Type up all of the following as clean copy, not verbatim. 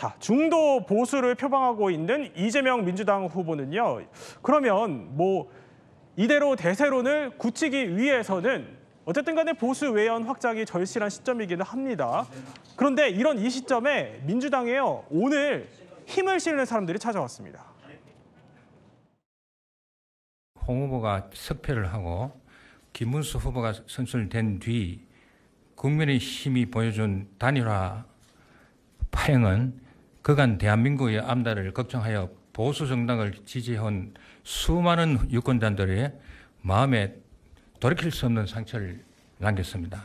자, 중도 보수를 표방하고 있는 이재명 민주당 후보는요. 그러면 뭐 이대로 대세론을 굳히기 위해서는 어쨌든 간에 보수 외연 확장이 절실한 시점이기는 합니다. 그런데 이런 이 시점에 민주당에요. 오늘 힘을 실는 사람들이 찾아왔습니다. 홍 후보가 석패를 하고 김문수 후보가 선출된 뒤 국민의힘이 보여준 단일화 파행은 그간 대한민국의 앞날을 걱정하여 보수 정당을 지지해온 수많은 유권자들의 마음에 돌이킬 수 없는 상처를 남겼습니다.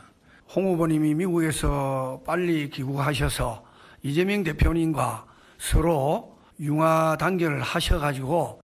홍 후보님이 미국에서 빨리 귀국하셔서 이재명 대표님과 서로 융화 단결을 하셔가지고.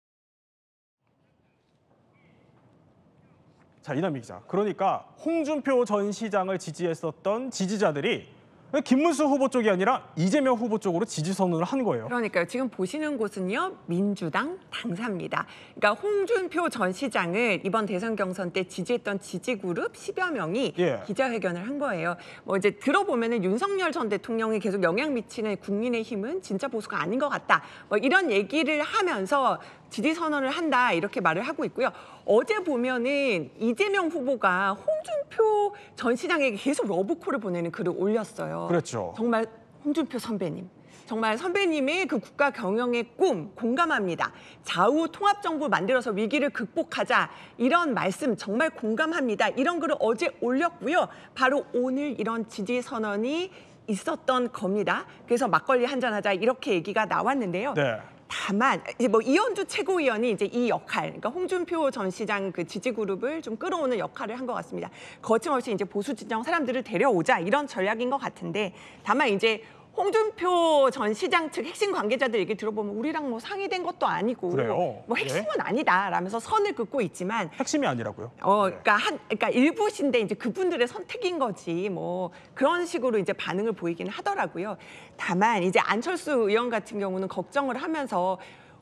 자, 이남희 기자. 그러니까 홍준표 전 시장을 지지했었던 지지자들이 김문수 후보 쪽이 아니라 이재명 후보 쪽으로 지지 선언을 한 거예요. 그러니까요. 지금 보시는 곳은요. 민주당 당사입니다. 그러니까 홍준표 전 시장을 이번 대선 경선 때 지지했던 지지그룹 10여 명이 기자회견을 한 거예요. 뭐 이제 들어보면은 윤석열 전 대통령이 계속 영향 미치는 국민의힘은 진짜 보수가 아닌 것 같다. 뭐 이런 얘기를 하면서 지지 선언을 한다 이렇게 말을 하고 있고요. 어제 보면은 이재명 후보가 홍준표 전 시장에게 계속 러브콜을 보내는 글을 올렸어요. 그렇죠. 정말 홍준표 선배님. 정말 선배님의 그 국가 경영의 꿈 공감합니다. 좌우 통합 정부 만들어서 위기를 극복하자 이런 말씀 정말 공감합니다. 이런 글을 어제 올렸고요. 바로 오늘 이런 지지 선언이 있었던 겁니다. 그래서 막걸리 한잔하자 이렇게 얘기가 나왔는데요. 네. 다만 이제 뭐 이현주 최고위원이 이제 이 역할, 그러니까 홍준표 전 시장 그 지지 그룹을 좀 끌어오는 역할을 한 것 같습니다. 거침없이 이제 보수 진영 사람들을 데려오자 이런 전략인 것 같은데, 다만 이제 홍준표 전 시장 측 핵심 관계자들 얘기 들어보면 우리랑 뭐 상의된 것도 아니고 그래요? 뭐 핵심은 아니다라면서 선을 긋고 있지만 핵심이 아니라고요? 그러니까 일부신데 이제 그분들의 선택인 거지 뭐 그런 식으로 이제 반응을 보이기는 하더라고요. 다만 이제 안철수 의원 같은 경우는 걱정을 하면서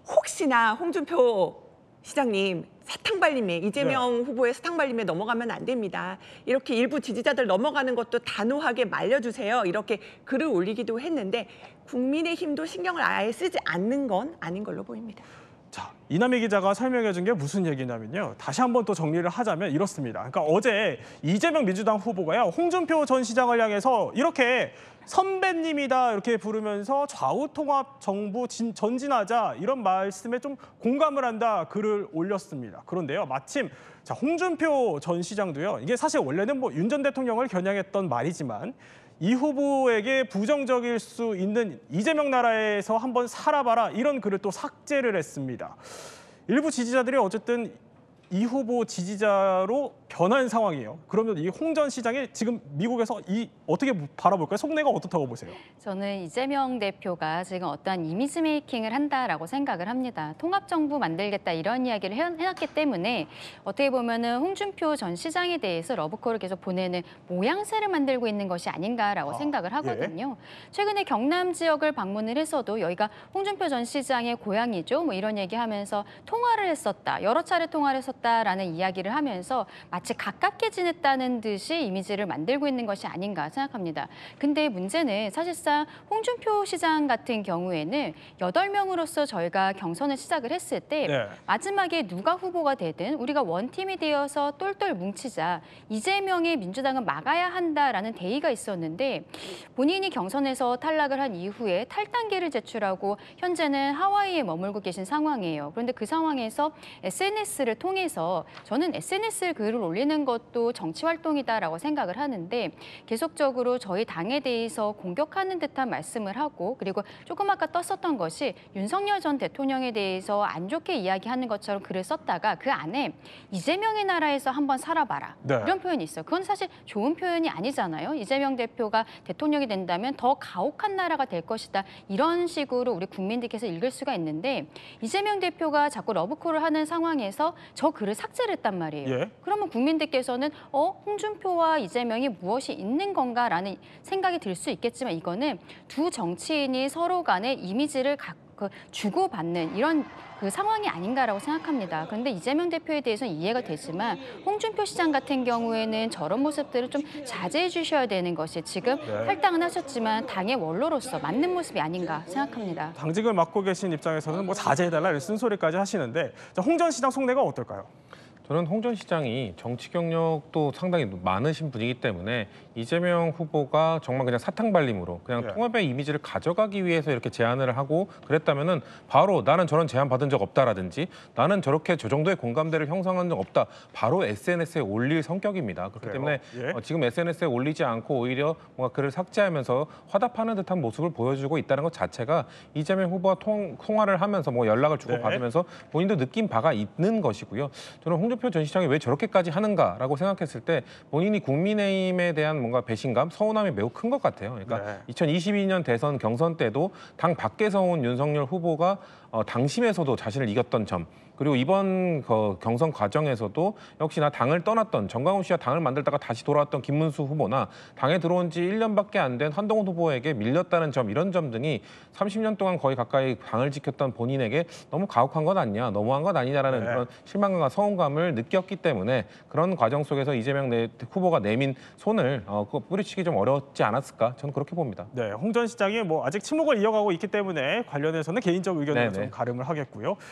혹시나 홍준표 시장님 사탕발림에 이재명 후보의 사탕발림에 넘어가면 안 됩니다. 이렇게 일부 지지자들 넘어가는 것도 단호하게 말려주세요. 이렇게 글을 올리기도 했는데 국민의힘도 신경을 아예 쓰지 않는 건 아닌 걸로 보입니다. 자, 이남희 기자가 설명해 준 게 무슨 얘기냐면요. 다시 한번 또 정리를 하자면 이렇습니다. 그러니까 어제 이재명 민주당 후보가요. 홍준표 전 시장을 향해서 이렇게 선배님이다 이렇게 부르면서 좌우 통합 정부 전진하자 이런 말씀에 좀 공감을 한다 글을 올렸습니다. 그런데요. 마침 자, 홍준표 전 시장도요. 이게 사실 원래는 뭐 윤 전 대통령을 겨냥했던 말이지만 이 후보에게 부정적일 수 있는 이재명 나라에서 한번 살아봐라 이런 글을 또 삭제를 했습니다. 일부 지지자들이 어쨌든 이 후보 지지자로 변한 상황이에요. 그러면 이 홍 전 시장이 지금 미국에서 어떻게 바라볼까요? 속내가 어떻다고 보세요? 저는 이재명 대표가 지금 어떠한 이미지 메이킹을 한다라고 생각을 합니다. 통합정부 만들겠다 이런 이야기를 해놨기 때문에 어떻게 보면은 홍준표 전 시장에 대해서 러브콜을 계속 보내는 모양새를 만들고 있는 것이 아닌가라고 생각을 하거든요. 최근에 경남 지역을 방문을 했어도 여기가 홍준표 전 시장의 고향이죠. 뭐 이런 얘기하면서 통화를 했었다. 여러 차례 통화를 했었다라는 이야기를 하면서 마치 가깝게 지냈다는 듯이 이미지를 만들고 있는 것이 아닌가 생각합니다. 근데 문제는 사실상 홍준표 시장 같은 경우에는 8명으로서 저희가 경선을 시작을 했을 때 마지막에 누가 후보가 되든 우리가 원팀이 되어서 똘똘 뭉치자 이재명의 민주당은 막아야 한다라는 대의가 있었는데 본인이 경선에서 탈락을 한 이후에 탈당계를 제출하고 현재는 하와이에 머물고 계신 상황이에요. 그런데 그 상황에서 SNS를 통해서 저는 SNS 글을 올리는 것도 정치 활동이다라고 생각을 하는데 계속적으로 저희 당에 대해서 공격하는 듯한 말씀을 하고 그리고 조금 아까 떴었던 것이 윤석열 전 대통령에 대해서 안 좋게 이야기하는 것처럼 글을 썼다가 그 안에 이재명의 나라에서 한번 살아봐라 이런 표현이 있어요. 그건 사실 좋은 표현이 아니잖아요. 이재명 대표가 대통령이 된다면 더 가혹한 나라가 될 것이다. 이런 식으로 우리 국민들께서 읽을 수가 있는데 이재명 대표가 자꾸 러브콜을 하는 상황에서 저 글을 삭제를 했단 말이에요. 그러면 국민들께서는 홍준표와 이재명이 무엇이 있는 건가라는 생각이 들 수 있겠지만 이거는 두 정치인이 서로 간의 이미지를 그 주고받는 이런 그 상황이 아닌가라고 생각합니다. 그런데 이재명 대표에 대해서는 이해가 되지만 홍준표 시장 같은 경우에는 저런 모습들을 좀 자제해 주셔야 되는 것이 지금 할당은 하셨지만 당의 원로로서 맞는 모습이 아닌가 생각합니다. 당직을 맡고 계신 입장에서는 뭐 자제해달라 이런 쓴소리까지 하시는데 홍 전 시장 속내가 어떨까요? 저는 홍 전 시장이 정치 경력도 상당히 많으신 분이기 때문에 이재명 후보가 정말 그냥 사탕발림으로 그냥 통합의 이미지를 가져가기 위해서 이렇게 제안을 하고 그랬다면은 바로 나는 저런 제안 받은 적 없다라든지 나는 저렇게 저 정도의 공감대를 형성한 적 없다. 바로 SNS에 올릴 성격입니다. 그렇기 때문에 지금 SNS에 올리지 않고 오히려 뭔가 글을 삭제하면서 화답하는 듯한 모습을 보여주고 있다는 것 자체가 이재명 후보와 통화를 하면서 뭐 연락을 주고받으면서 본인도 느낀 바가 있는 것이고요. 저는 홍준표 전 시장이 왜 저렇게까지 하는가라고 생각했을 때 본인이 국민의힘에 대한 뭔가 배신감, 서운함이 매우 큰 것 같아요. 그러니까 2022년 대선 경선 때도 당 밖에서 온 윤석열 후보가 당심에서도 자신을 이겼던 점, 그리고 이번 경선 과정에서도 역시나 당을 떠났던 정광훈 씨와 당을 만들다가 다시 돌아왔던 김문수 후보나 당에 들어온 지 1년밖에 안 된 한동훈 후보에게 밀렸다는 점, 이런 점 등이 30년 동안 거의 가까이 당을 지켰던 본인에게 너무 가혹한 것 아니냐, 너무한 것 아니냐라는 그런 실망감과 서운감을 느꼈기 때문에 그런 과정 속에서 이재명 후보가 내민 손을 뿌리치기 좀 어렵지 않았을까, 저는 그렇게 봅니다. 네, 홍 전 시장이 뭐 아직 침묵을 이어가고 있기 때문에 관련해서는 개인적 의견으로 좀 가름을 하겠고요.